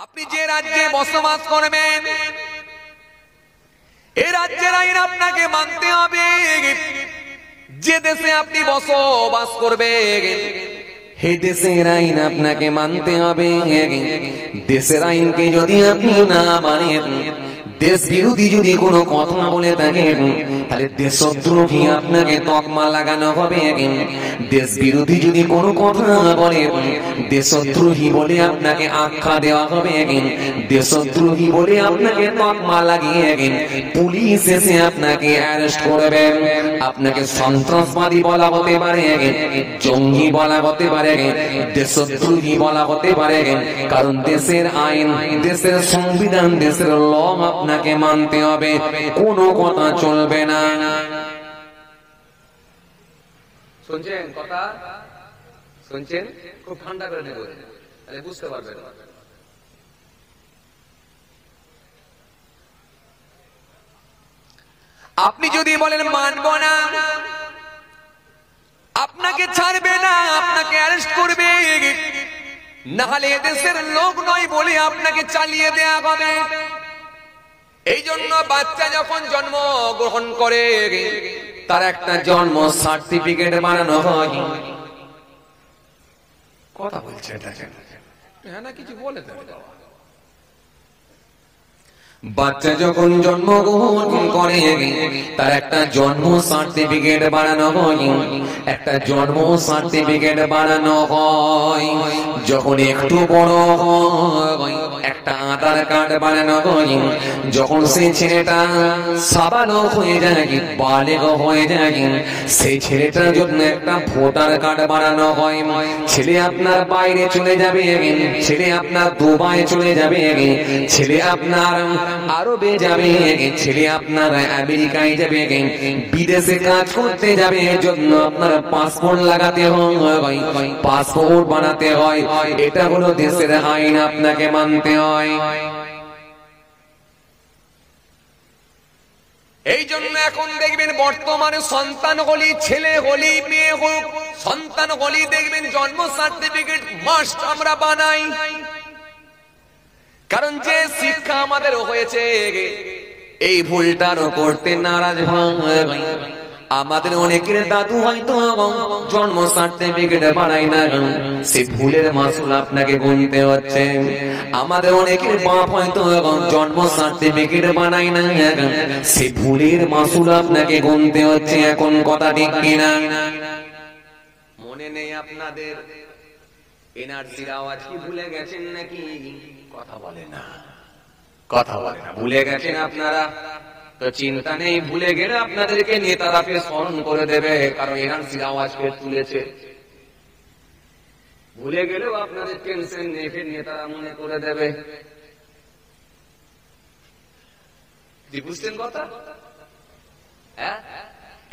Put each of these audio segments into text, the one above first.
আপনি যে রাজ্যে বসবাস করবেন এই রাজ্যের আইন আপনাকে মানতে হবে। যে দেশে আপনি বসবাস করবেন সেই দেশের আইন আপনাকে মানতে হবে। দেশের আইনকে যদি আপনি না মানেন, দেশ বিরোধী যদি কোনো কথা বলে থাকেন, তাহলে দেশদ্রোহী আপনাকে তকমা লাগানো হবে। দেশ বিরোধী যদি কোনো কথা বলে, দেশদ্রোহী বলে আপনাকে আখ্যা দেওয়া হবে। দেশদ্রোহী বলে আপনাকে তকমা লাগিয়ে পুলিশ এসে আপনাকে অ্যারেস্ট করবে। আপনাকে সন্ত্রাসবাদী বলা হতে পারে, জঙ্গি বলা হতে পারে, দেশদ্রোহী বলা হতে পারে। কারণ দেশের আইন, দেশের সংবিধান, দেশের ল আপনাকে মানতে হবে, কোনো কথা চলবে না। শুনছেন কথা? শুনছেন? খুব ঠান্ডা করে নেব, তাহলে বুঝতে পারবেন। আপনি যদি বলেন মানব না, আপনাকে ছাড়বে না, আপনাকে অ্যারেস্ট করবে, নাহলে এদেশের লোক নয় বলে আপনাকে চালিয়ে দেয়া হবে। এই জন্য বাচ্চা যখন জন্ম গ্রহণ করে তার একটা জন্ম সার্টিফিকেট বানানো হয়। কথা বলছে হ্যাঁ না কিছু বলে বাচ্চা যখন জন্মগ্রহণ করে তার একটা জন্ম সার্টিফিকেট বানানো হয়, একটা জন্ম সার্টিফিকেট বানানো হয়। যখন একটু বড় হয় একটা আধার কার্ড বানানো হয়। যখন সেই ছেলেটা সাবালক হয়ে যায়, বালেগ হয়ে যায়, সেই ছেলেটার জন্য একটা ভোটার কার্ড বানানো হয়। ছেলে আপনার বাইরে চলে যাবে, ছেলে আপনার দুবাই চলে যাবে, ছেলে আপনার আরবে যাবে, ছেলে আপনার আমেরিকায় যাবে, বিদেশে কাজ করতে যাবে। এর জন্য আপনার পাসপোর্ট লাগাতে হয়, পাসপোর্ট বানাতে হয়। এটা হলো দেশের আইন, আপনাকে মানতে হয়। এই জন্য এখন দেখবেন বর্তমানে সন্তান হলি, ছেলে হলি, মেয়ে হোক, সন্তান হলি দেখবেন জন্ম সার্টিফিকেট মাস্ট আমরা বানাই। কারণ যে শিক্ষা আমাদের হয়েছে এই ভুলটারও করতে নারাজ হয়। আমাদের অনেকের দাদু হয়তো জন্ম সার্টিফিকেট বানায় না, সে ভুলের মাসুল আপনাকে গুনতে হচ্ছে। আমাদের অনেকের বাপ হয়তো জন্ম সার্টিফিকেট বানায় না, সে ভুলের মাসুল আপনাকে গুনতে হচ্ছে। এখন কথা ঠিক কিনা? মনে নেই আপনাদের? এনআরসির আওয়াজ কি ভুলে গেছেন নাকি? কথা বলে না, কথা বলে না। ভুলে গেছেন আপনারা? তো চিন্তা নেই, ভুলে গেলে আপনাদেরকে নেতারা ফের স্মরণ করে দেবে, কারণ এনআরসির আওয়াজ ফের তুলেছে। ভুলে গেলেও আপনাদের টেনশন নেই, ফের নেতারা মনে করে দেবে। বুঝছেন কথা? হ্যাঁ,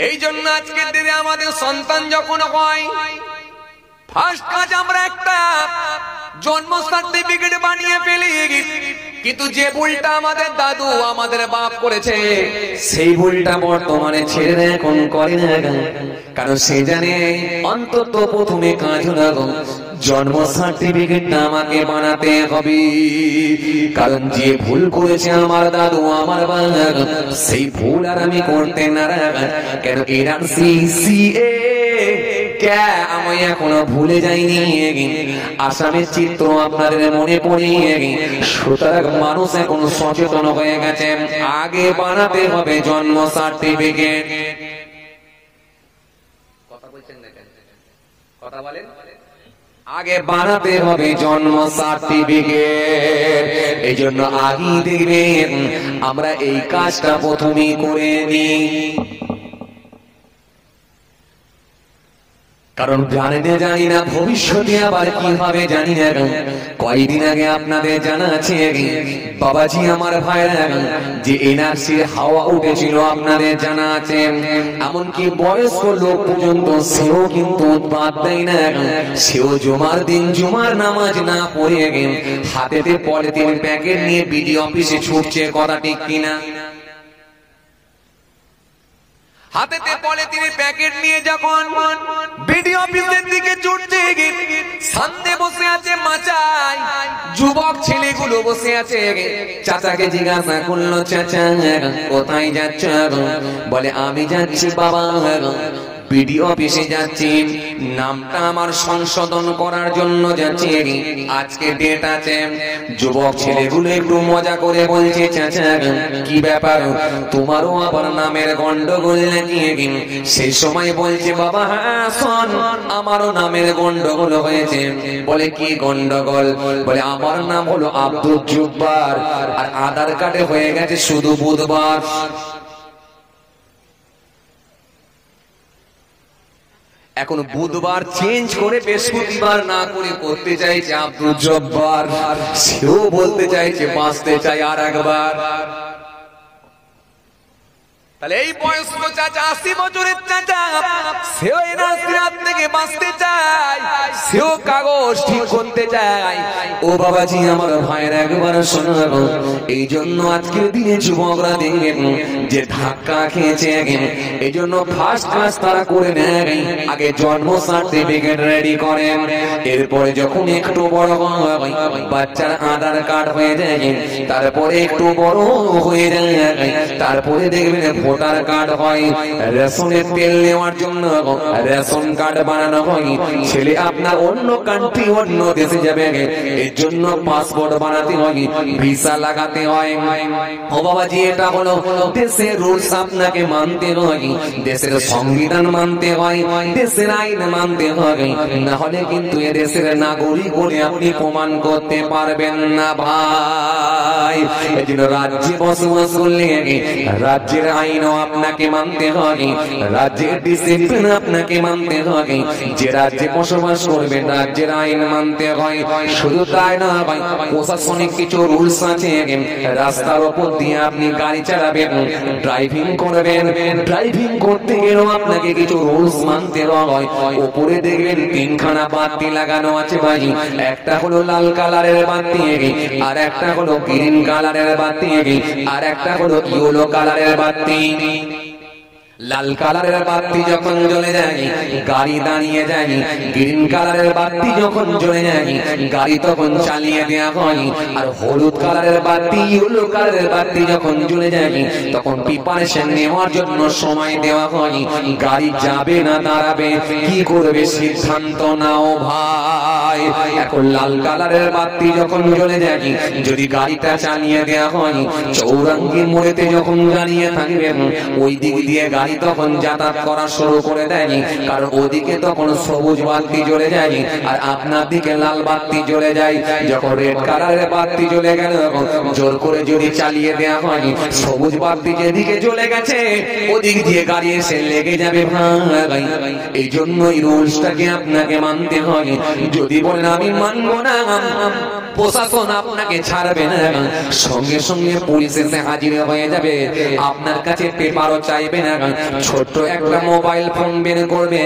এই জন্য আজকের দিনে আমাদের সন্তান যখন হয়, ফার্স্ট কাজ আমরা একটা জন্ম সার্টিফিকেট বানিয়ে ফেলি। কিন্তু যে ভুলটা আমাদের দাদু আমাদের বাপ করেছে, সেই ভুলটা বর্তমানে ছেলেরা এখন করে না। কারণ সে জানে অন্তত প্রথমে কাজ হলো জন্ম সার্টিফিকেটটা আমাকে বানাতে হবে। কারণ যে ভুল করেছে আমার দাদু আমার বাপ, সেই ভুল আর আমি করতে নারাজ। কেন এনআরসি সিএ আমি এখনো ভুলে যাইনি। আসামের চিত্র আপনাদের মনে পড়ে। সুতরাং মানুষ এখন সচেতন হয়ে গেছে, আগে বানাতে হবে জন্ম সার্টিফিকেট। কথা বলছেন না কেন? কথা বলেন। আগে বানাতে হবে জন্ম সার্টিফিকেট। এই জন্য আগেই দেখবেন আমরা এই কাজটা প্রথমেই করে নিই। কারণ জানি না ভবিষ্যতে আবার কি হবে জানি না। কয়েকদিন আগে আপনাদের জানা আছে বাবাজি আমার ভাইরা যে এনআরসির হাওয়া উঠেছিল, আপনাদের জানা আছে। এমনকি বয়স্ক লোক পর্যন্ত সেও কিন্তু বাদ দেয় না। সেও জুমার দিন জুমার নামাজ না পড়ে হাতেতে পলিথিন প্যাকেট নিয়ে বিডি অফিসে ছুটছে। কথা ঠিক কিনা? হাতেতে পলিথিনের প্যাকেট নিয়ে যখন বিডিও অফিসের দিকে ছুটছে, সামনে বসে আছে মাচায় যুবক ছেলেগুলো বসে আছে। চাচাকে জিজ্ঞাসা করলো, চাচা কোথায় যাচ্ছ? বলে আমি যাচ্ছি বাবা বিডিও অফিসে যাচ্ছি, নামটা আমার সংশোধন করার জন্য যাচ্ছি, আজকে ডেট আছে। যুবক ছেলেগুলো একটু মজা করে বলছে, চাচা কি ব্যাপার, তোমারও আবার নামের গন্ডগোল নাকি? সেই সময় বলছে, বাবা হ্যাঁ শোন, আমারও নামের গন্ডগোল হয়েছে। বলে কি গন্ডগোল? বলে আমার নাম হলো আব্দুল জব্বার, আর আধার কার্ডে হয়ে গেছে শুধু বুধবার। এখন বুধবার চেঞ্জ করে বৃহস্পতিবার না করে করতে চাইছে আব্দুল জব্বার। সেও বলতে চাইছে বাঁচতে চাই আর একবার। তাহলে এই বয়স্ক চাচা, 80 বছরের চাচা, সেও এই রাত থেকে বাঁচতে চায়, সেও কাগজ ঠিক করতে চায়। ও বাবাজি আমার ভাইয়ের একবার শোনাবো, এই জন্য আজকের দিনে যুবকরা দেখবেন যে ধাক্কা খেয়েছে, এই জন্য ফার্স্ট ক্লাস তারা করে নেয়, আগে জন্ম সার্টিফিকেট রেডি করেন, এরপরে যখন একটু বড় হয় বাচ্চার আধার কার্ড হয়ে যায়, তারপরে একটু বড় হয়ে যায়, তারপরে দেখবেন ভোটার কার্ড হয়, রেশনের তেল নেওয়ার জন্য রেশন কার্ড বানানো হয়, ছেলে আপনার অন্য কান্ট্রি অন্য দেশে যাবে এর জন্য পাসপোর্ট বানাতে হয়, ভিসা লাগাতে হয়। ও বাবাজি এটা হলো দেশের রুলস, আপনাকে মানতে হয়, দেশের সংবিধান মানতে হয়, দেশের আইন মানতে হয়, না হলে কিন্তু এ দেশের নাগরিক বলে আপনি প্রমাণ করতে পারবেন না ভাই। এই জন্য রাজ্যে বসবাস করলে রাজ্যের আইনও আপনাকে মানতে হবে, রাজ্যের ডিসিপ্লিন আপনাকে মানতে হবে, যে রাজ্যে বসবাস করবেন রাজ্যের আইন মানতে হয়। শুধু তাই না ভাই, প্রশাসনিক কিছু রুলস আছে, রাস্তার উপর দিয়ে আপনি গাড়ি চালাবেন, ড্রাইভিং করবেন, ড্রাইভিং করতে গেলেও আপনাকে কিছু রুলস মানতে হয়। উপরে দেখবেন 3খানা বাতি লাগানো আছে ভাই, একটা হলো লাল কালারের বাতি, আর একটা হলো গ্রিন কালারের বাতি, আর একটা হলো ইয়েলো কালারের বাতি। লাল কালারের বাতি যখন জ্বলে যায় গাড়ি দাঁড়িয়ে যায়, গ্রিন কালারের বাতি যখন জ্বলে যায় গাড়ি তখন চালিয়ে দেওয়া হয়, আর হলুদ কালারের বাতি ইয়েলো কালারের বাতি যখন জ্বলে যায় তখন প্রিপারেশন নেওয়ার জন্য সময় দেওয়া হয়, গাড়ি যাবে না দাঁড়াবে কি করবে সিদ্ধান্ত নাও ভাই। এখন লাল কালারের বাতি যখন জ্বলে যায় যদি গাড়িটা চালিয়ে দেওয়া হয়, চৌরাঙ্গি মোড়েতে যখন দাঁড়িয়ে থাকবেন ওই দিক দিয়ে গাড়ি তখন যাতায়াত করা শুরু করে দেয়, কারণ ওদিকে তখন সবুজ বাতি জ্বলে যায় আর আপনার দিকে লাল বাতি জ্বলে যায়। যখন রেড কালারের বাতি জ্বলে গেল জোর করে যদি চালিয়ে দেওয়া হয়, সবুজ বাতি যেদিকে জ্বলে গেছে ওদিক দিয়ে গাড়ি এসে লেগে যাবে ভাই। এই জন্যই রুলসটাকে আপনাকে মানতে হয়। যদি বলেন আমি মানবো না, প্রশাসন আপনাকে ছাড়বে না, সঙ্গে সঙ্গে পুলিশ এসে হাজির হয়ে যাবে, আপনার কাছে পেপারও চাইবে না, ছোট্ট একটা মোবাইল ফোন বের করবে,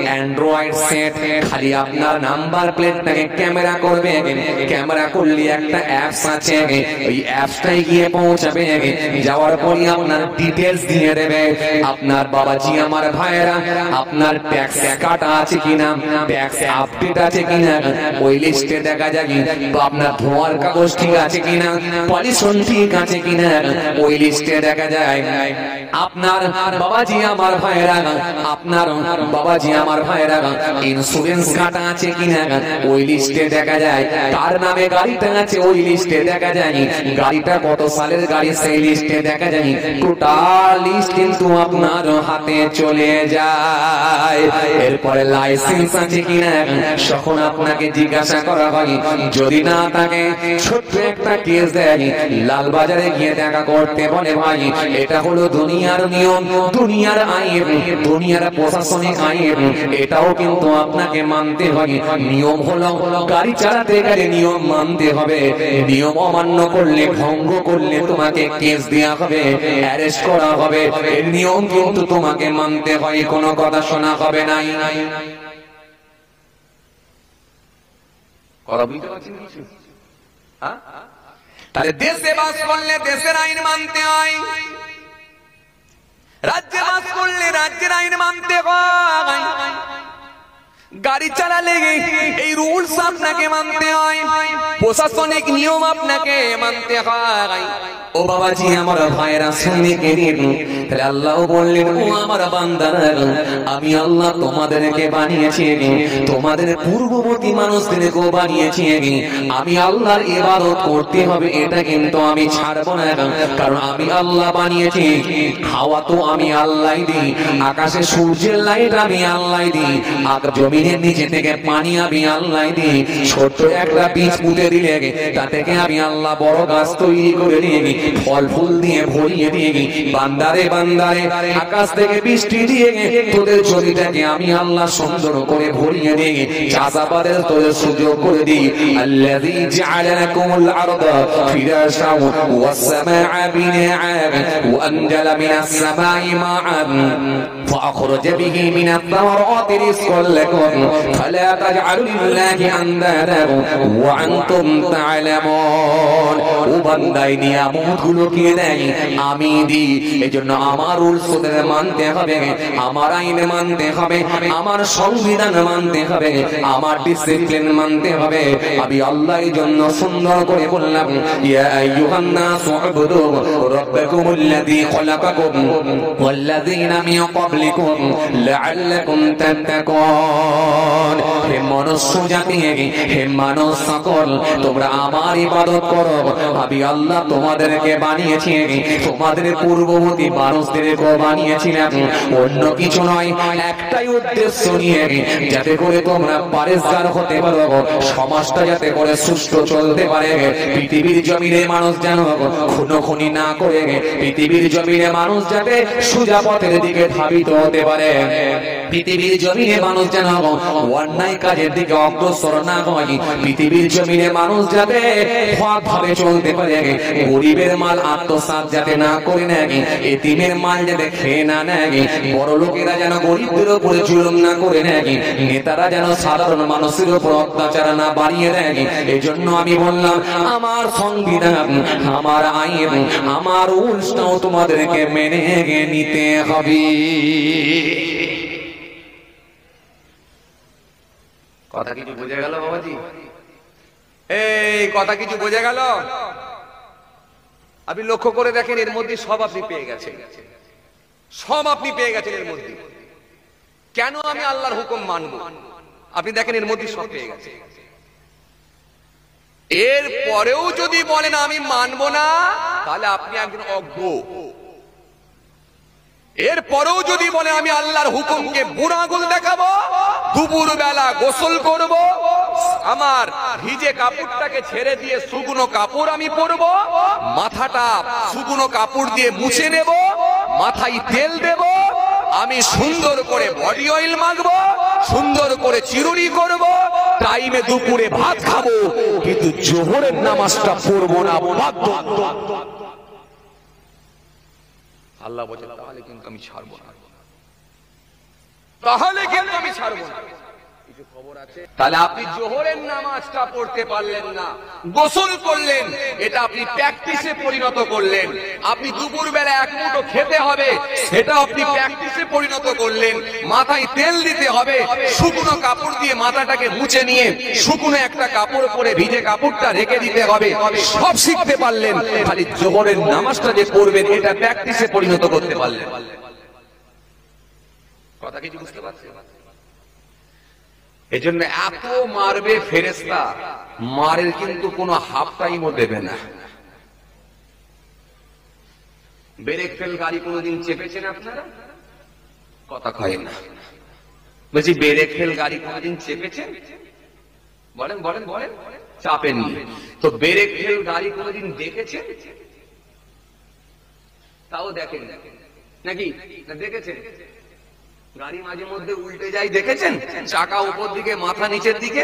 অ্যান্ড্রয়েড সেট, খালি আপনার নাম্বার প্লেটটাকে ক্যামেরা করবে, ক্যামেরা করলে একটা অ্যাপস আছে, ওই অ্যাপসটাই গিয়ে পৌঁছাবে, যাওয়ার পরই আপনার ডিটেলস দিয়ে দেবে। আপনার বাবাজি আমার ভাইয়েরা, আপনার ট্যাক্স কাটা আছে কিনা, ট্যাক্স আপডেট আছে কিনা ওই লিস্টে দেখা যাবে, আপনার ধোয়ার কাগজ ঠিক আছে কিনা, পলিউশন ঠিক আছে কিনা ওই লিস্টে দেখা যায়। আপনার বাবাজি আমার ভাইয়েরা, আপনার বাবাজি আমার ভাইয়েরা ইন্স্যুরেন্স কাটা আছে কিনা ওই লিস্টে দেখা যায়, কার নামে গাড়িটা আছে ওই লিস্টে দেখা যায়, গাড়িটা কত সালের গাড়ি সেই লিস্টে দেখা যায়, টোটাল লিস্ট কিন্তু আপনার হাতে চলে যায়। এরপরে লাইসেন্স আছে কিনা তখন আপনাকে জিজ্ঞাসা করা হয়, যদি না থাকে ছোট্ট একটা কেস দেয়, লালবাজারে গিয়ে দেখা করতে বলে ভাই। এটা হলো দুনিয়ার নিয়ম, দুনিয়ার আইন, দুনিয়ার প্রশাসনিক আইন, এটাও কিন্তু আপনাকে মানতে হয়। নিয়ম হলো গাড়ি চালাতে গেলে নিয়ম মানতে হবে, নিয়ম অমান্য করলে, ভঙ্গ করলে তোমাকে কেস দেওয়া হবে, অ্যারেস্ট করা হবে, এর নিয়ম কিন্তু তোমাকে মানতে হয়, কোনো কথা শোনা হবে না। তাহলে দেশে বাস করলে দেশের আইন মানতে হয়। রাজ্যে বাস করলে রাজ্যের আইন মানতে হয়, গাড়ি চালালে এই রুলস আপনাকে মানতে হয়, প্রশাসনিক নিয়ম আপনাকে মানতে হয়। ও বাবাজি আমার ভাইরা শুনে গেলেন, তাহলে আল্লাহ বললেন ও আমার বান্দারা, আমি আল্লাহ তোমাদেরকে বানিয়েছি, তোমাদের পূর্ববর্তী মানুষদেরকেও বানিয়েছি, আমি আল্লাহর ইবাদত করতে হবে এটা কিন্তু আমি ছাড়বো না, কারণ আমি আল্লাহ বানিয়েছি। হাওয়া তো আমি আল্লাহই দিই, আকাশে সূর্যের লাইট আমি আল্লাহই দিই, জমিনের নিচে থেকে পানি আমি আল্লাহই দিই, ছোট্ট একটা বীজ পুঁতে দিলে তা থেকে আমি আল্লাহ বড় গাছ তৈরি করে দিয়ে ফল ফুল দিয়ে ভরিয়ে দিয়ে বান্দারে বান্দারে আকাশ থেকে বৃষ্টি দিয়ে তোদের জমিটাকে আমি আল্লাহ সুন্দর করে ভরিয়ে দিয়ে চাষাবাদের তোদের সুযোগ করে দিই। আল্লাযী জাআলা লাকুমুল আরদা ফিরাশা ওয়াস সামাআ বিনাআন ওয়া আনজালা মিনাস সামাই মাআন ফাআখরাজা বিহি মিনাত তাওরাতি রিজকান লাকুম ফালা তাজআলু লিল্লাহি আনদাদা ওয়া আনতুম তা'লামুন। ও বান্দাই নিয়ামতগুলো কে দেয়? আমি দিই, এজন্য আমার রুলস তোদের মানতে হবে, আমার আইন মানতে হবে, আমার সংবিধান মানতে হবে, আমার ডিসিপ্লিন মানতে হবে। আমি আল্লাহর জন্য সুন্দর করে বললাম ইয়া আইয়ুহান নাসু উবুদু রাব্বাকুমুল্লাযী খলাকাকুম ওয়াল্লাযীনা মিন ক্বাবলিকুম লাআল্লাকুম তাত্তাকুন। হে মনুষ্য জাতি, হে মানব সকল, তোমরা আমার ইবাদত করো। আমি আল্লাহ তোমাদেরকে বানিয়েছি, তোমাদের পূর্ববর্তী মানুষদেরকেও বানিয়েছিলাম, অন্য কিছু নয়, একটাই উদ্দেশ্য নিয়ে, যাতে করে তোমরা পরেশগার হতে পারো, সমাজটা যাতে করে সুষ্ঠু চলতে পারে, পৃথিবীর জমিনে মানুষ যেন খুনোখুনি না করে, পৃথিবীর জমিনে মানুষ যাতে সোজা পথের দিকে ধাবিত হতে পারে, পৃথিবীর জমিনে মানুষ যেন অন্যায় কাজের দিকে অগ্রসর না হয়, পৃথিবীর জমিনে মানুষ যাতে সৎভাবে চলতে পারে, গরিবের মাল আত্মসাৎ যাতে না করে নেয়, এতিমের মাল যাতে খেয়ে না নেয়, বড় লোকেরা যেন গরিবদের উপরে জুলুম না করে নেয়, নেতারা যেন সাধারণ মানুষের উপর অত্যাচার না বাড়িয়ে দেয়। এই জন্য আমি বললাম আমার সংবিধান, আমার আইন, আমার রুলসটাও তোমাদেরকে মেনে নিতে হবে। কথা কিছু বোঝা গেল বাবাজি? এই কথা কিছু বোঝা গেল? আপনি লক্ষ্য করে দেখেন, এর মধ্যে সব আপনি পেয়ে গেছেন, সব আপনি পেয়ে গেছেন এর মধ্যে। কেন আমি আল্লাহর হুকুম মানব? আপনি দেখেন এর মধ্যে সব পেয়ে গেছে। এর পরেও যদি বলেন আমি মানব না, তাহলে আপনি একজন অজ্ঞ। এর পরেও যদি বলে আমি আল্লাহর হুকুমকে বুড়ো আঙুল দেখাবো, দুপুর বেলা গোসল করব, আমার ভিজে কাপড়টাকে ছেড়ে দিয়ে শুকনো কাপড় আমি পরবো, মাথাটা শুকনো কাপড় দিয়ে মুছে নেব, মাথায় তেল দেব, আমি সুন্দর করে বডি অয়েল মাখবো, সুন্দর করে চিরুনি করব, টাইমে দুপুরে ভাত খাবো, কিন্তু জোহরের নামাজটা পড়বো না বাধ্য। আল্লাহ বলে তাহলে কিন্তু আমি ছাড়বো না, তাহলে কিন্তু আমি ছাড়বো না। কিছু খবর আছে? তাহলে আপনি জোহরের নামাজটা পড়তে পারলেন না, গোসল করলেন, এটা আপনি প্র্যাকটিসে পরিণত করলেন। আপনি দুপুর বেলা এক মুঠো খেতে হবে, সেটা আপনি প্র্যাকটিসে পরিণত করলেন। মাথায় তেল দিতে হবে, শুকনো কাপড় দিয়ে মাথাটাকে মুছে নিয়ে শুকনো একটা কাপড় পরে ভিজে কাপড়টা রেখে দিতে হবে, সব শিখতে পারলেন। খালি জোহরের নামাজটা যে পড়বেন এটা প্র্যাকটিসে পরিণত করতে পারলেন। কথা কিছু বুঝতে পারছেন? এজন্য এত মারবে ফেরেশতা, মারের কিন্তু কোনো হাফ টাইমও দেবে না। ব্রেক ফেল গাড়ি কোনোদিন চেপেছেন আপনারা? কথা কয় না। বলছি ব্রেক ফেল গাড়ি কোনোদিন চেপেছেন? বলেন বলেন বলেন। চাপেননি। তো ব্রেক ফেল গাড়ি কোনোদিন দেখেছেন? তাও দেখেন নাকি? না দেখেছেন? গাড়ি মাঝে মধ্যে উল্টে যায় দেখেছেন? চাকা উপর দিকে মাথা নিচের দিকে,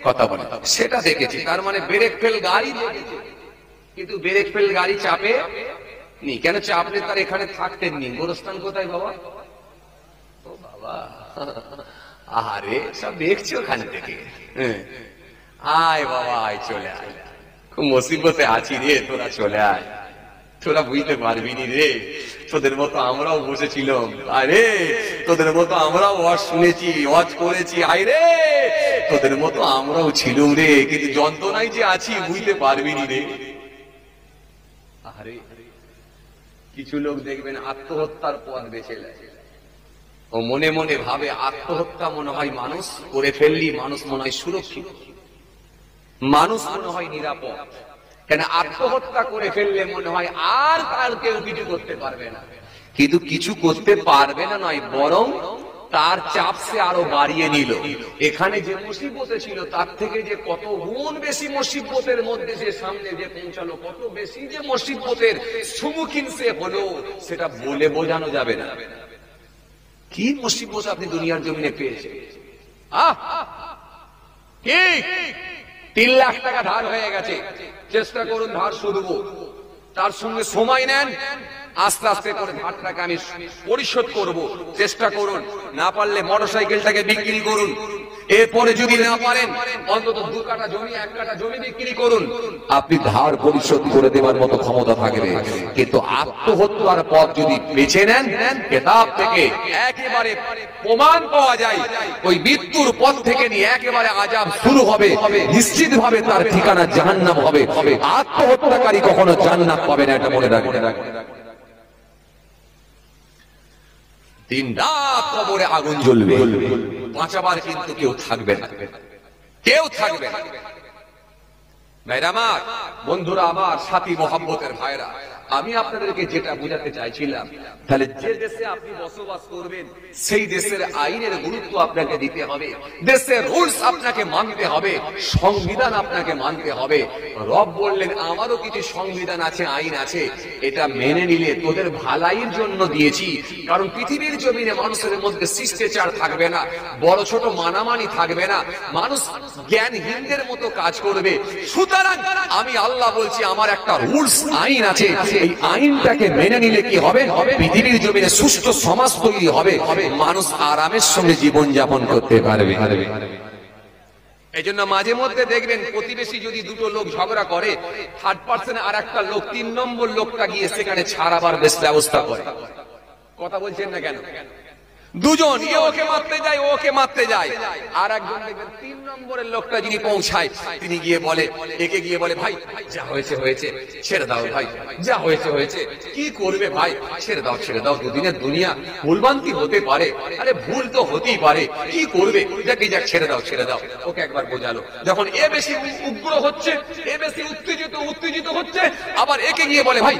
কথা বলে সেটা দেখেছি। তার মানে ব্রেক ফেল গাড়ি দেখেছি, কিন্তু ব্রেক ফেল গাড়ি চাপে নি। কেন চাপলে তার এখানে থাকতেন নি? গোরস্থান কোথায় বাবা? ও বাবা, আরে সব দেখছি ওখান থেকে। আয় বাবা আয়, চলে আয়, খুব মুসিবতে আছি রে, তোরা চলে আয়। তোরা বুঝতে পারবি নি রে, তোদের মতো আমরাও বসেছিলাম, আরে তোদের মতো আমরাও ওয়াজ শুনেছি, ওয়াজ করেছি, আই রে তোদের মতো আমরাও ছিলুম রে, কিন্তু যন্ত্রণায় যে আছি বুঝতে পারবি নি রে। আরে কিছু লোক দেখবেন আত্মহত্যার পথ বেছে নেয়, ও মনে মনে ভাবে আত্মহত্যা মনে হয় মানুষ করে ফেললি মানুষ মনে হয় সুরক্ষিত, মানুষ মনে হয় নিরাপদ, কেন আত্মহত্যা করে ফেললে মনে হয় আর তার কেউ কিছু করতে পারবে না, কিন্তু কিছু করতে পারবে না নয়, বরং তার চাপ সে আরো বাড়িয়ে নিল। এখানে যে মুসিবতে ছিল তার থেকে যে কত গুণ বেশি মুসিবতের মধ্যে সে সামনে যে পৌঁছালো, কত বেশি যে মুসিবতের সম্মুখীন সে হলো, সেটা বলে বোঝানো যাবে না। কি মুসিবত আপনি দুনিয়ার জমিনে পেয়েছেন। 3 লাখ টাকা ধার হয়ে গেছে, চেষ্টা করুন ধার শুধবো, তার সঙ্গে সময় নেন, আস্তে আস্তে করে ধারটাকে আমি পরিশোধ করব, চেষ্টা করুন। না পারলে মোটরসাইকেলটাকে বিক্রি করুন, এরপরে যদি না পারেন অন্তত 2 কাঠা জমি 1 কাঠা জমি বিক্রি করুন, আপনি ধার পরিশোধ করে দেওয়ার মতো ক্ষমতা থাকবে। কিন্তু আত্মহত্যার পথ যদি বেছে নেন, কিতাব থেকে একেবারে প্রমাণ পাওয়া যায় ওই মৃত্যুর পথ থেকে নিয়ে একেবারে আযাব শুরু হবে, নিশ্চিতভাবে তার ঠিকানা জাহান্নাম হবে। আত্মহত্যাকারী কখনো জান্নাত পাবে না, এটা মনে রাখবেন। দিন রাত কবরে আগুন জ্বলবে, বাঁচাবার কিন্তু কেউ থাকবে না, কেউ থাকবে না। ভাইরা আমার, বন্ধুরা আমার, সাথী মহব্বতের ভাইরা, আমি আপনাদেরকে যেটা বোঝাতে চাইছিলাম, তাহলে যে দেশে আপনি বসবাস করবেন সেই দেশের আইনের গুরুত্ব আপনাকে দিতে হবে, দেশের রুলস আপনাকে মানতে হবে, সংবিধান আপনাকে মানতে হবে। রব বললেন আমারও কিছু সংবিধান আছে, আইন আছে, এটা মেনে নিলে তোদের ভালাইয়ের জন্য দিয়েছি। কারণ পৃথিবীর জমিনে মানুষের মধ্যে শিষ্টাচার থাকবে না, বড় ছোট মানামানি থাকবে না, মানুষ জ্ঞানহীনদের মতো কাজ করবে। সুতরাং আমি আল্লাহ বলছি আমার একটা রুলস আইন আছে, এই আইনটাকে মেনে নিলে কি হবে, পৃথিবীর জমিনে সুষ্ঠু সমাজ তৈরি হবে, মানুষ আরামের সঙ্গে জীবন যাপন করতে পারবে। এই জন্য মাঝে মধ্যে দেখবেন প্রতিবেশী যদি 2টো লোক ঝগড়া করে, 3rd আর একটা লোক 3 নম্বর লোকটা গিয়ে সেখানে ছাড়াবার বেশ ব্যবস্থা করে। কথা বলছেন না কেন? দুজন, এ ওকে মারতে যায়, ও ওকে মারতে যায়, আর একজন দেখবেন 3 নম্বরের লোকটা যিনি পৌঁছায় তিনি গিয়ে বলে, একে গিয়ে বলে ভাই যা হয়েছে হয়েছে, ছেড়ে দাও ভাই, যা হয়েছে হয়েছে, কি করবে ভাই, ছেড়ে দাও ছেড়ে দাও, দুদিনের দুনিয়া, ভুলভ্রান্তি হতে পারে, আরে ভুল তো হতেই পারে, কি করবে, যাকে যাক ছেড়ে দাও ছেড়ে দাও। ওকে একবার বোঝালো, যখন এ বেশি উগ্র হচ্ছে, এ বেশি উত্তেজিত হচ্ছে, আবার একে গিয়ে বলে ভাই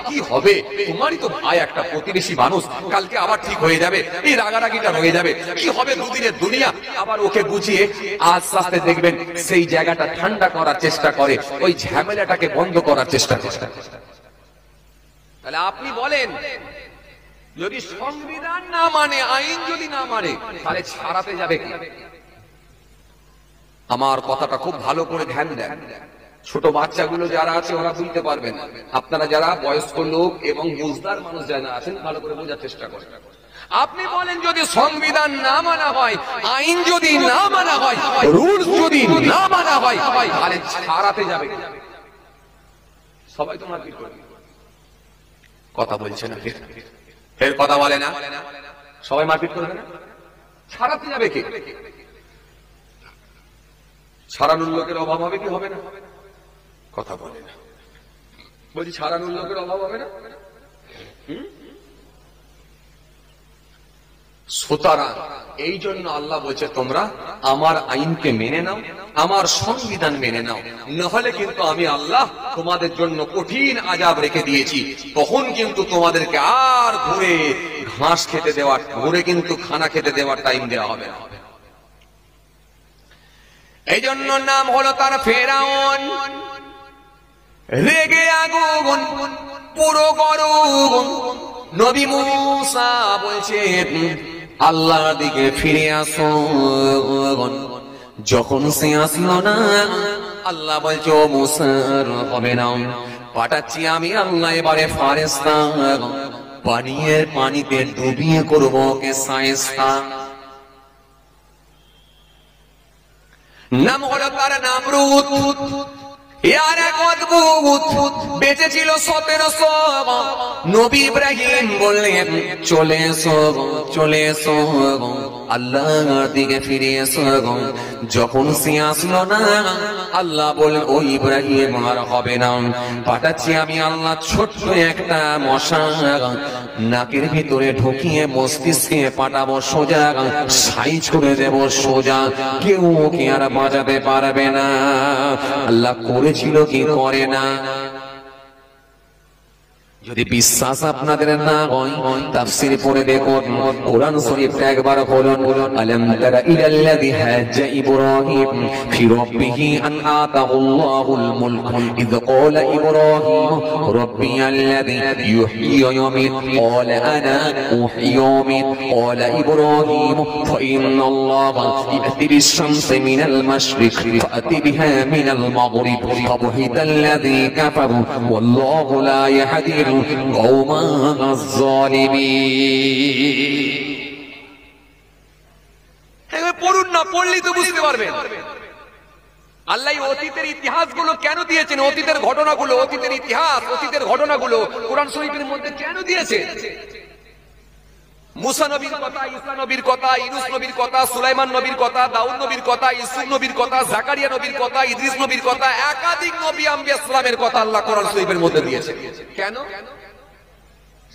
কি হবে, তোমারই তো ভাই একটা প্রতিবেশী মানুষ, কালকে আবার ঠিক হয়ে যাবে, এই রাগারাগিটা হয়ে যাবে, কি হবে দুদিনের দুনিয়া। আবার ওকে বুঝিয়ে আস্তে আস্তে দেখবেন সেই জায়গাটা ঠান্ডা করার চেষ্টা করে, ওই ঝামেলাটাকে বন্ধ করার চেষ্টা করে। তাহলে আপনি বলেন, যদি সংবিধান না মানে, আইন যদি না মানে, তাহলে ছাড়াতে যাবে কি? আমার কথাটা খুব ভালো করে ধ্যান দেন। ছোট বাচ্চাগুলো যারা আছে ওরা বুঝতে পারবেন, আপনারা যারা বয়স্ক লোক এবং বুঝদার মানুষ যারা আছেন ভালো করে বোঝার চেষ্টা করেন। আপনি বলেন যদি সংবিধান না মানা হয়, আইন যদি না মানা হয়, রুলস যদি না মানা হয়, তাহলে ছাড়াতে যাবে। সবাই তো মারপিট করবে, কথা বলছে না, ফের কথা বলে না, সবাই মারপিট করবে না, ছাড়াতে যাবে কে? ছাড়ানোর লোকের অভাব হবে কি হবে না? কথা বলে না, বলছি ছাড়ানোর লোকের অভাব হবে না? সুতরাং এই জন্য আল্লাহ বলছে তোমরা আমার আইনকে মেনে নাও, আমার সংবিধান মেনে নাও, নাহলে কিন্তু আমি আল্লাহ তোমাদের জন্য কঠিন আযাব রেখে দিয়েছি। তখন কিন্তু তোমাদেরকে আর ঘুরে ঘাস খেতে দেওয়ার, ঘুরে কিন্তু খানা খেতে দেওয়ার টাইম দেওয়া হবে না। এই জন্য নাম হলো তার ফেরাউন, রেগে আগুন পুরো গরম। নবী মুসা বলছে আল্লাহর দিকে ফিরে আসো। যখন সে আসলো না, আল্লাহ বলছে ও মুসার হবে না, পাঠাচ্ছি আমি আল্লাহ এবারে ফারেস্তা, পানিতে ডুবিয়ে করবো ওকে শায়েস্তা। নাম হলো তার নামরুদ। ইয়ার এক অদ্ভুত বেঁচে ছিল 1700। নবী ইব্রাহিম বললেন চলে এসো, চলে এসো, আল্লাহর দিকে ফিরে এসো। যখন সে আসলো না, আল্লাহ বললেন ও ইব্রাহিম আর হবে না, পাঠাচ্ছি আমি আল্লাহ ছোট্ট একটা মশা, নাকের ভিতরে ঢুকিয়ে মস্তিষ্কে পাঠাবো সোজা, সাইজ করে দেব সোজা, কেউ ওকে আর বাঁচাতে পারবে না। আল্লাহ করেছিল কি করে না? যদি বিশ্বাস আপনাদের না হয় তাফসীর পড়ে দেখুন, কোরআন শরীফটা একবার বলুন, আলাম তারা ইলাল্লাযী হাজ্জা ইব্রাহিম ফি রাব্বিহি আন আতাহুল্লাহুল মুলক ইয ক্বালা ইব্রাহিম রাব্বিয়াল্লাযী ইউহয়ী ওয়া ইউমীত ক্বালা আনা উহয়ী ওয়া উমীত ক্বালা ইব্রাহিম ফাইন্নাল্লাহা ইয়াতি বিশ-শামসি মিনাল মাশরিক ফাআতি বিহা মিনাল মাগরিব ফাবুহিতাল্লাযী কাফারু ওয়াল্লাহু লা ইয়াহদি পড়ুন না, পড়লেই তো বুঝতে পারবেন আল্লাহ অতীতের ইতিহাসগুলো কেন দিয়েছেন, অতীতের ঘটনাগুলো, অতীতের ইতিহাস, অতীতের ঘটনাগুলো কোরআন শরীফের মধ্যে কেন দিয়েছে। মুসা নবীর কথা, ঈসা নবীর কথা, ইউনূস নবীর কথা, সুলাইমান নবীর কথা, দাউদ নবীর কথা, ইউসুফ নবীর কথা, জাকারিয়া নবীর কথা, ইদ্রিস নবীর কথা, একাধিক নবী আম্বিয়া ইসলামের কথা আল্লাহ কোরআন শরীফের মধ্যে দিয়েছে। কেন?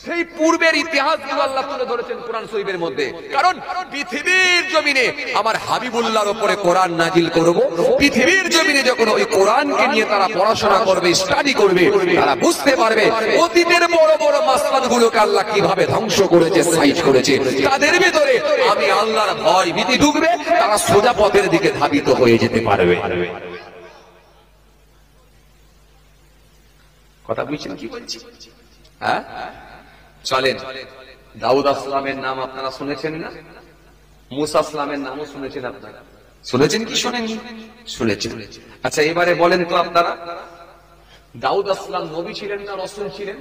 সেই পূর্বের ইতিহাসগুলো আল্লাহ তুলে ধরেছেন কোরআন শরীফের মধ্যে। কারণ পৃথিবীর জমিনে আমার হাবিবুল্লাহর উপরে কোরআন নাজিল করব, পৃথিবীর জমিনে যখন ওই কোরআনকে নিয়ে তারা পড়াশোনা করবে, স্টাডি করবে, তারা বুঝতে পারবে অতীতের বড় বড় মাসলাগুলোকে আল্লাহ কিভাবে ধ্বংস করেছে, সাইজ করেছে। তাদের ভিতরে আমি আল্লাহর ভয় ভীতি ঢুকবে, তারা সোজা পথের দিকে ধাবিত হয়ে যেতে পারবে। কথা বুঝছেন কি বলছি? হ্যাঁ, চলেন। দাউদ আসলামের নাম আপনারা শুনেছেন না? মুসা আসলামের নামও শুনেছেন আপনারা? শুনেছেন কি শোনেননি? শুনেছেন। আচ্ছা এবারে বলেন তো আপনারা, দাউদ আসলাম নবী ছিলেন না রাসূল ছিলেন?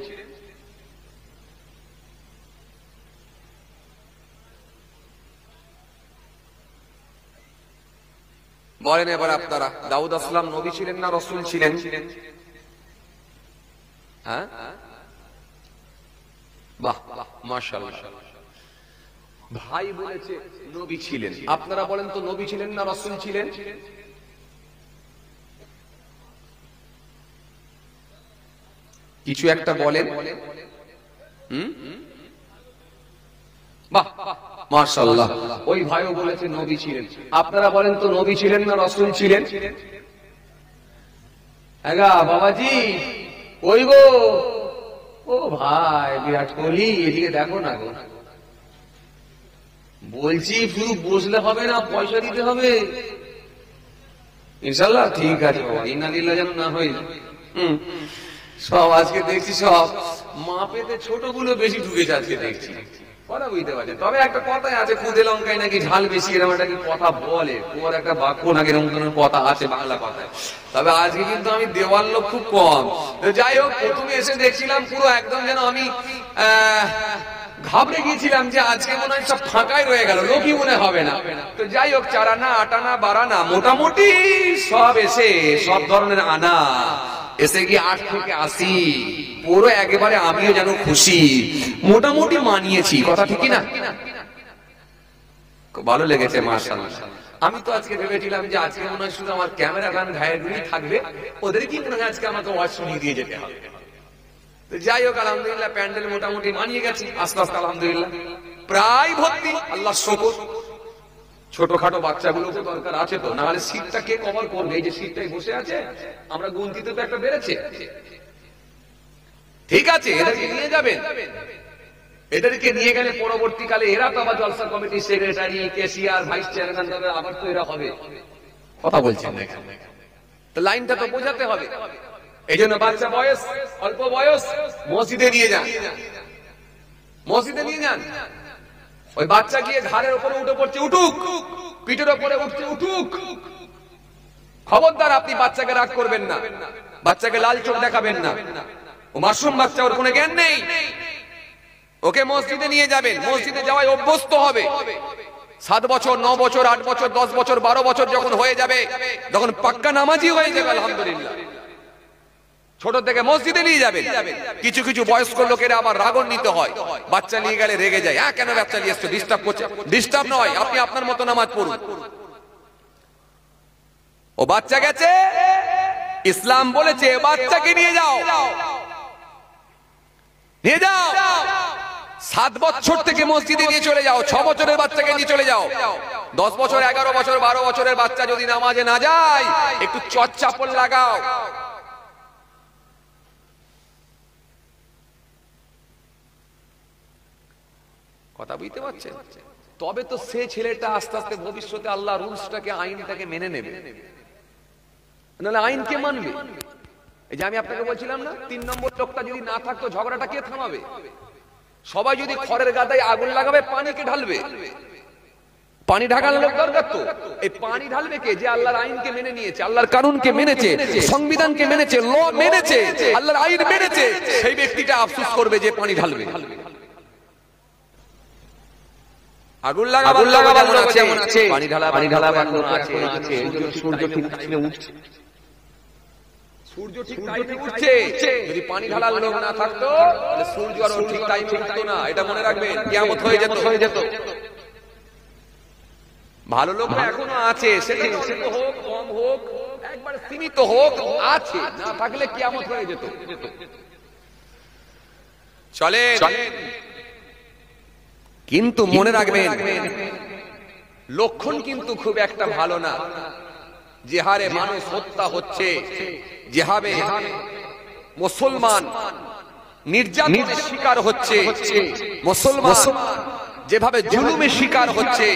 বলেন এবার আপনারা, দাউদ আসলাম নবী ছিলেন না রাসূল ছিলেন? হ্যাঁ, বাহ মাশাআল্লাহ। ভাই বলেছে নবী ছিলেন, আপনারা বলেন তো নবী ছিলেন না রাসূল ছিলেন? কিছু একটা বলেন। বাহ মাশাআল্লাহ, ওই ভাইও বলেছে নবী ছিলেন। আপনারা বলেন তো নবী ছিলেন না রাসূল ছিলেন? আগা বাবাজি, ওই গো, ও ভাই বিরাট কোহলি, এদিকে দেখো না গো। বলছি শুধু বসলে হবে না, পয়সা দিতে হবে ইনশাআল্লাহ। ঠিক আছে বাবা, ইন্নালিল্লাহ যেন না হয়। সব আজকে দেখছি সব মাপেতে ছোটগুলো বেশি ঢুকেছে আজকে দেখছি, কথা বুঝতে পারছেন। তবে একটা কথাই আছে, খুদে লঙ্কায় নাকি ঝাল বেশি, এরকম একটা কি কথা বলে, তোমার একটা বাক্য নাকি এরকম কোনো কথা আছে বাংলা কথায়। তবে আজকে কিন্তু আমি দেওয়ার লোক খুব কম। যাই হোক, প্রথমে এসে দেখছিলাম পুরো একদম যেন আমি ঘাবড়ে গিয়েছিলাম যে আজকে মনে হয় সব ফাঁকাই রয়ে গেল, লোকই মনে হবে না। তো যাই হোক, 4 আনা 8 আনা 12 আনা মোটামুটি সব এসে, সব ধরনের আনা এসে গিয়ে 8 থেকে 80 পুরো একেবারে আমিও যেন খুশি, মোটামুটি মানিয়েছি। কথা ঠিকই না? খুব ভালো লেগেছে মাশাআল্লাহ। আমি তো আজকে ভেবেছিলাম যে আজকে মনে হয় শুধু আমার ক্যামেরা গান ঘায়েরগুলি থাকবে, ওদের কি মনে হয় আজকে আমাকে ওয়াজ শুনিয়ে দিয়ে যেতে হবে। তো যাই হোক, আলহামদুলিল্লাহ প্যান্ডেল মোটামুটি মানিয়ে গেছি আস্তে আস্তে, আলহামদুলিল্লাহ প্রায় ভর্তি, আল্লাহর শুকর। ছোটখাটো বাচ্চাগুলোকে দরকার আছে তো, না হলে সিটটা কে কভার করবে? এই যে সিটটাই বসে আছে, আমরা গুনতিতে তো একটা বেড়েছে। ঠিক আছে, এদেরকে নিয়ে যাবেন, এদেরকে নিয়ে গেলে পরবর্তীকালে এরা তো আবার জলসা কমিটির সেক্রেটারি, ক্যাশিয়ার, ভাইস চেয়ারম্যান হবে, আবার তো এরা হবে। কথা বলছেন না, তো লাইনটা তো বোঝাতে হবে। এই জন্য বাচ্চা বয়স, অল্প বয়স, মসজিদে নিয়ে যান, মসজিদে নিয়ে যান। ওই বাচ্চা গিয়ে ঘাড়ের উপরে উঠে পড়ছে, উঠুক, পিঠের উপরে উঠছে, উঠুক। খবরদার আপনি বাচ্চাকে রাগ করবেন না, বাচ্চাকে লাল চোখ দেখাবেন না। ও মাসুম বাচ্চা, ওর কোনো জ্ঞান নেই। ওকে মসজিদে নিয়ে যাবেন, মসজিদে যাওয়ায় অভ্যস্ত হবে। 7 বছর, 9 বছর, 8 বছর, 10 বছর, 12 বছর যখন হয়ে যাবে, তখন পাক্কা নামাজি হয়ে যাবে আলহামদুলিল্লাহ। ছোট থেকে মসজিদে নিয়ে যাবেন। কিছু কিছু বয়স্ক লোকেরা আবার রাগান্বিত হয়, বাচ্চা নিয়ে গেলে রেগে যায়, কেন বাচ্চা নিয়ে এসছো, ডিস্টার্ব করছে। ডিস্টার্ব নয়, আপনি আপনার মতো নামাজ পড়ুন। ও বাচ্চা গেছে, ইসলাম বলেছে বাচ্চাকে নিয়ে যাও, নিয়ে যাও। 7 বছর থেকে মসজিদে নিয়ে চলে যাও, 6 বছরের বাচ্চাকে নিয়ে চলে যাও। 10 বছর, 11 বছর, 12 বছরের বাচ্চা যদি নামাজে না যায়, একটু চড়চাপড় লাগাও। কথা বুঝতে পারছেন? তবে তো সে ছেলেটা আস্তে আস্তে ভবিষ্যতে আল্লাহ রুলসটাকে, আইনটাকে মেনে নেবে, নাহলে আইনকে মানবে। এই যে আমি আপনাকে বলছিলাম না, 3 নম্বর লোকটা যদি না থাকতো ঝগড়াটা কে থামাবে? সবাই যদি খড়ের গাদায় আগুন লাগাবে, পানিকে ঢালবে। পানি ঢাকার লোক দরকার তো। এই পানি ঢালবে কে? যে আল্লাহর আইনকে মেনে নিয়েছে, আল্লাহর কানুনকে মেনেছে, সংবিধানকে মেনেছে, ল মেনেছে, আল্লাহর আইন মেনেছে, সেই ব্যক্তিটা আফসোস করবে যে পানি ঢালবে। আগুন লাগাবার যেমন আছে, পানি ঢালাবার লোক আছে। সূর্য ঠিক টাইমে উঠছে, সূর্য ঠিক টাইমে উঠছে। যদি পানি ঢালার লোক না থাকতো, তাহলে সূর্য আর ঠিক টাইমে উঠতো না। এটা মনে রাখবেন, কিয়ামত হয়ে যেত। ভালো লোক এখনো আছে, সেটা অল্প হোক, কম হোক, একবার সীমিত হোক, আছে। না থাকলে কিয়ামত হয়ে যেত। চলে, কিন্তু মনে রাখবেন, লক্ষণ কিন্তু খুব একটা ভালো না। যে হারে মানুষ হত্যা হচ্ছে, যেভাবে মুসলমান নির্যাতনের শিকার হচ্ছে, মুসলমান যেভাবে জুলুমের শিকার হচ্ছে,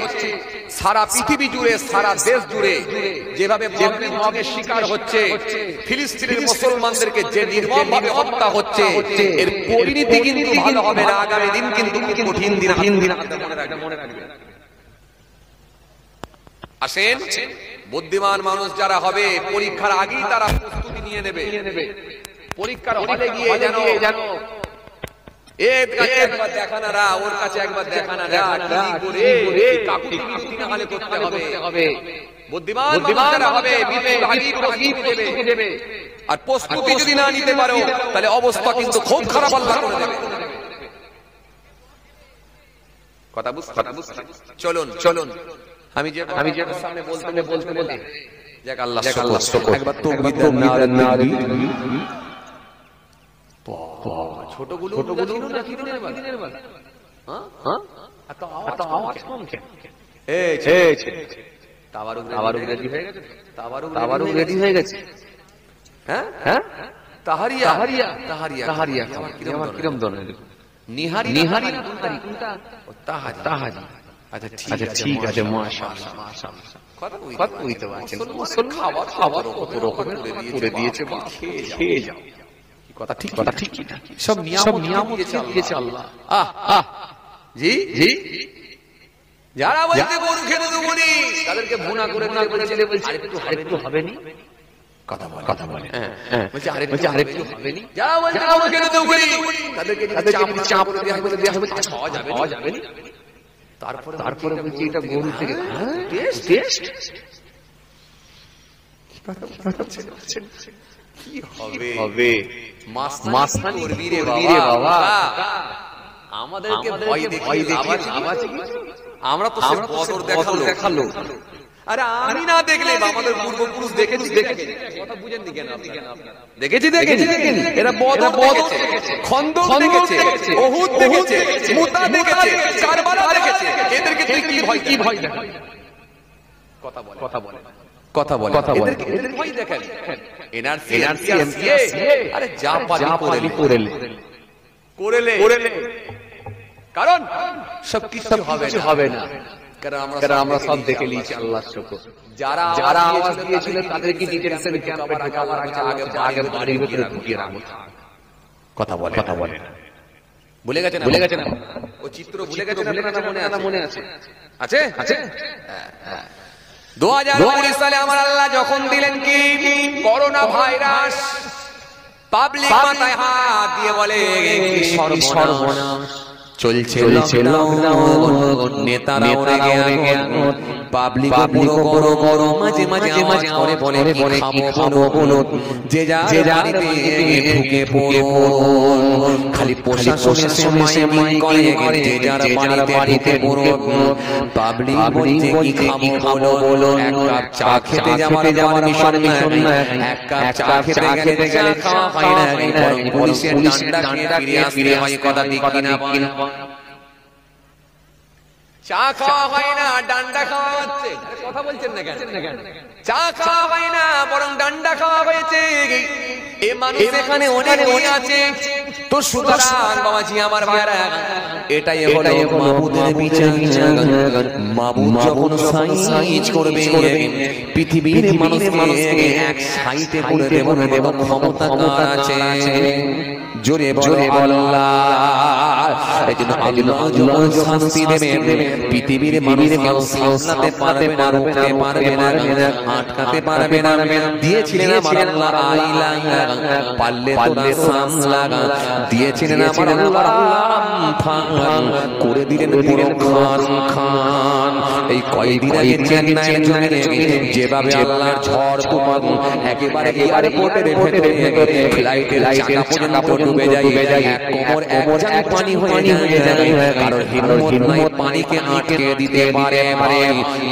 সারা পৃথিবী জুড়ে, সারা দেশ জুড়ে যেভাবে মবের শিকার হচ্ছে, ফিলিস্তিনের মুসলমানদেরকে যে নির্মমভাবে হত্যা হচ্ছে, এর পরিণতি কিন্তু ভালো হবে না। আগামী দিন কিন্তু কঠিন দিন। মনে রাখবেন। আসেন, বুদ্ধিমান মানুষ যারা হবে, পরীক্ষার আগেই তারা প্রস্তুতি নিয়ে নেবে। পরীক্ষার হলে গিয়ে যেন এর কাছে একবার দেখানা রা, ওর কাছে একবার দেখানা রা, কি করে কাকুতি মিষ্টি না হলে করতে হবে। বুদ্ধিমান যারা হবে, মৃত্যুর আগেই প্রস্তুতি দেবে। আর প্রস্তুতি যদি না নিতে পারো, তাহলে অবস্থা কিন্তু খুব খারাপ আল্লাহ করে দেবে। কথা বুঝতে চলুন। আমি যে সামনে বলতে যাক, আল্লাহ একবার তাকবীর নারে। ছোটগুলো কি দিনের বেলা? হ্যাঁ, এত আওয়াজ কম কেন? তাবারুক রেডি হয়ে গেছে। হ্যাঁ, তাহারিয়া আমার কিরম ধরনের? নিহারি কোনটা? তাহারি। আচ্ছা ঠিক আছে, মাশাআল্লাহ। কথা বুঝতে পারছেন? খাবার কত রকমের করে দিয়েছে, খেয়ে যাও। কথা ঠিক সব নিয়ামত দিয়েছে আল্লাহ। জি, যারা বলতে গরু খেতে দেবো নি, তাদেরকে ভুনা করে ছেলে বলছে আরেকটু হবে নি। কথা বলে বলছে আরেকটু হবে নি। যারা বলতে গরু খেতে দেবো নি, তাদেরকে চাপ করে দেওয়া হবে, খাওয়া যাবে নি। তারপরে বলছি এটা গরু থেকে টেস্ট কি হবে? মাস্তানি করবি রে বাবা। আমাদেরকে ভয় দেখিয়ে আমরা তো সে বদর দেখালো। আরে আমি না দেখলে আমাদের পূর্বপুরুষ দেখেছি। কথা বুঝেননি কেন? দেখেছি। এরা বদর দেখেছে, খন্দক দেখেছে, উহুদ দেখেছে, মুতা দেখেছে, কারবালা দেখেছে। এদেরকে তুই কি ভয় দেখা? কথা বলে এদের ভয় দেখালি। এনআরসি আরে যা পারি করেলে, কারণ সবকিছু হবে না। কারণ আমরা সব দেখে নিয়েছি, আল্লাহর শুকর। যারা আওয়াজ দিয়েছিল তাদেরকে ডিটেনশন ক্যাম্পে ঢোকাবার আগে বাড়ির ভিতরে ঢুকিয়ে রাখো। কথা বলে ভুলে গেছে না? ও চিত্র ভুলে গেছে না? মনে আছে। 2019 সালে আমার আল্লাহ যখন দিলেন কি করোনা ভাইরাস, পাবলিক মাথায় হাত দিয়ে বলে সর্বনাশ, চলছে লকডাউন, নেতারা উড়ে গেল, পাবলিক পুরো গরো গরো মাঝে মাঝে আওয়াজ করে বলে বলে খাবো বলো যে যা বাড়িতে ঢুকে পড়ুন খালি প্রশাসনের সময় করে যে যার বাড়িতে পড়ো পাবলিক বলছে কি খাবো বলো এক কাপ চা খেতে যাওয়ার মিশন এক কাপ চা খেতে গেলে খাওয়া হয় না পুলিশের ডান্ডা খেয়ে ফিরে হয় কথা ঠিক কিনা চা খাওয়া হয় না ডান্ডা খাওয়া হচ্ছে কথা বলছেন না কেন চা খাওয়া হয় না বরং ডান্ডা খাওয়া হয়েছে এ মানুষ এখানে অনেক আছে তো সুতরাং বাবাজি আমার ভাইরা এটাই হলো মাবুদের বিচার মাবুদ যখন সাইজ করবে পৃথিবীর মানুষকে এক সাইতে করে দেবেন ক্ষমতা কার আছে জোরে জোরে আল্লাহ এজন্য আল্লাহ যখন শাস্তি দেবেন পৃথিবীর মানুষকে সামলাতে পারবে না রুখতে পারবে না আটকাতে পারবে না দিয়েছিলেন আমার আল্লাহ আইলা পারলে তোরা সামলা দিয়েছিলেন আমার আল্লাহ ফান করে দিলেন পুরো খান এই কয়দিন আগে চেন্নাইয়ের জন্য যেভাবে আল্লাহর ঝড় তুফান একেবারে এয়ারপোর্টের ভেতরে ফ্লাইটের চাকা পর্যন্ত ডুবে যায় এক কোমর এক জায়গায় পানি হয়ে যায় কারণ হিম্মত নাই পানিকে আটকে দিতে পারে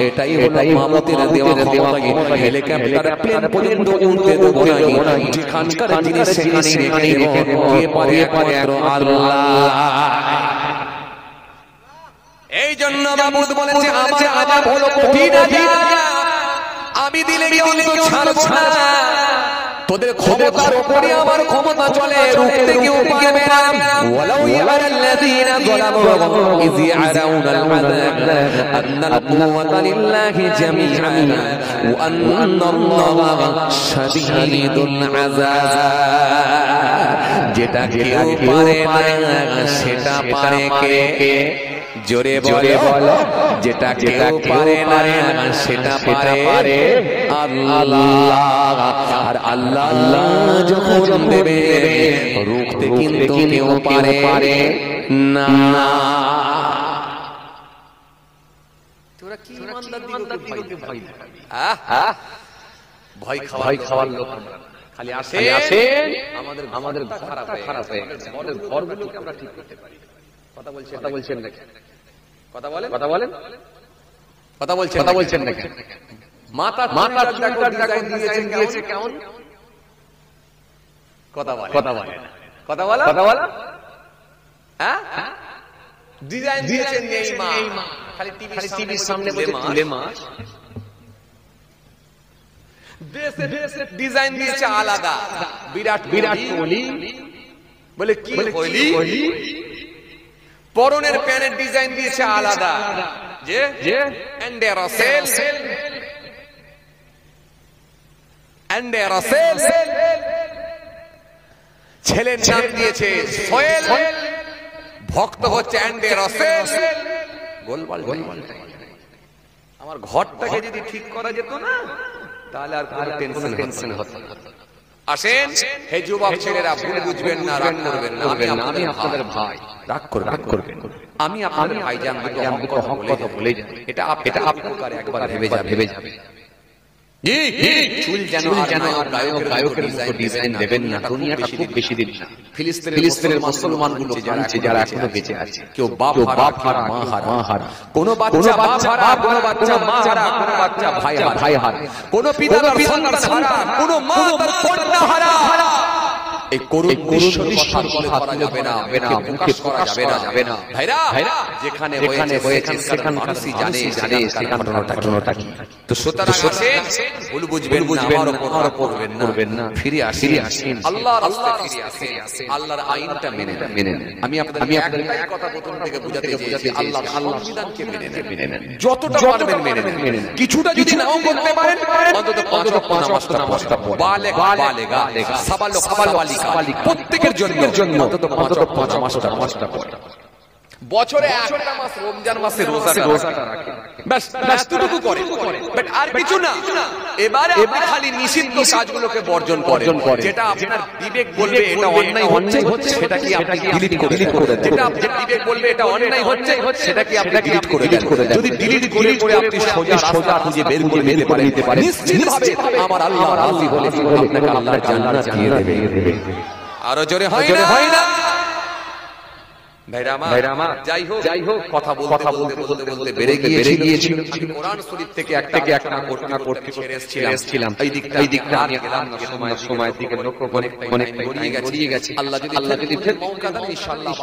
এটাই হলো মাবুদের দেওয়া ক্ষমতা হেলিকপ্টার প্লেন পর্যন্ত উড়তে দেবো না যেখানকার জিনিস সেখানে রেখে দেবো কে পারে একমাত্র আল্লাহ এই জন্য মাবুদ বলেছে আমার আযাব হলো কঠিন আমি দিলে কি অন্ত ছাড়বো না তোদের ক্ষমতার উপরে আমার ক্ষমতা চলে রুখতে কেউ পারবে না ওয়ালাউ ইয়ারাল্লাযীনা যালামু ইয ইয়ারাউনাল আযাব আন্নাল কুওয়াতা লিল্লাহি জামিআন ওয়া আন্নাল্লাহা শাদীদুল আযাব যেটা কেউ পারে না সেটা পারে কে জোরে বলো যেটা কেউ পারে না সেটা পারে আল্লাহ আর আল্লাহ যখন দেবে রুখতে কিন্তু কেউ পারে না তোরা কি ইমানদার দিগকে ভয় দেখাবি ভয় খাওয়ার লোক খালি আসেন আমাদের খারাপ হয়ে গেছে আমাদের ঘরগুলোকে আমরা ঠিক করতে পারি কথা বলছেন না কথা বলছেন না মাথা দিয়েছে কেমন কথা বলে হ্যাঁ ডিজাইন দিয়েছেন এই মা খালি টিভির সামনে বসে তুলে মাছ দেশে ডিজাইন দিয়েছে আলাদা বিরাট কোহলি বলে কি কোহলি পরনের প্যানের ডিজাইন দিয়েছে আলাদা যে ছেলের নাম দিয়েছে সোহেল ভক্ত হচ্ছে আমার ঘরটাকে যদি ঠিক করা যেত না তাহলে আর কোনো টেনশন হতো না আসেন হে যুবক ছেলেরা ভুল বুঝবেন না রাগ করবেন না আমি আপনাদের ভাই রাগ করবেন আমি আপনাদের ভাই জান দুটো হক কথা বলে যাই এটা আপনার একবার ভেবে যাবে জি চুল যেন গায়কের ডিজাইন দেবেন না দুনিয়াটা খুব বেশি দিন না ফিলিস্তিনের মুসলমানগুলো যারা এখনো বেঁচে আছে কেউ বাপ হারা মা হারা কোন বাচ্চা বাপ হারা কোন বাচ্চা মা হারা কোন বাচ্চা ভাই হারা কোন পিতা সন্তান হারা কোন মা তার কন্যা হারা এই করুণ কথা করা যাবে না মুখে প্রকাশ করা যাবে না ভাইরা যেখানে হয়েছে সেখানে মানুষই জানে সেখান ঘটনাটা কি তো সুতরাং ভুল বুঝবেন না আমার উপর করবেন না ফিরে আসেন আল্লাহর রাস্তায় ফিরে আসেন আল্লাহর আইনটা মেনে নেন আমি আপনাদের একটাই কথা প্রথম থেকে বুঝাতে চেয়েছি আল্লাহর সংবিধানকে মেনে নেন যতটা পারবেন মেনে নেন কিছুটা যদি নাও করতে পারেন অন্তত 5 নামাজটা পড়ুন বালেগা সাবালক প্রত্যেকের জন্য অন্তত 5 নামাজটা পড়ুন বছরে একটা মাস রমজান মাসে রোজাটা রাখে, ব্যাস এতটুকু করে, বাট আর কিছু না। এবারে আপনি খালি নিষিদ্ধ কাজগুলোকে বর্জন করেন, যেটা আপনার বিবেক বলবে এটা অন্যায় হচ্ছে সেটা কি আপনি ডিলিট করে দেন, যেটা আপনার বিবেক বলবে এটা অন্যায় হচ্ছে সেটা কি আপনি ডিলিট করে দেন। যদি ডিলিট করে আপনি সোজা রাস্তা খুঁজে বের করে নিতে পারেন, নিশ্চিতভাবে আমার আল্লাহ রাজি হলে আপনাকে আল্লাহর জান্নাত দিয়ে দেবে। আরো জোরে হয় না? ভাইরা আমার, যাই হোক কথা বলতে বেড়ে গিয়েছিল। কোরআন শরীফ থেকে একটা করতে ছেড়েছিলাম। এই দিকটা আমি সময়ের দিকে লক্ষ্য করে অনেক গড়িয়ে গেছে। আল্লাহ যদি মৌকা দেন ইনশাআল্লাহ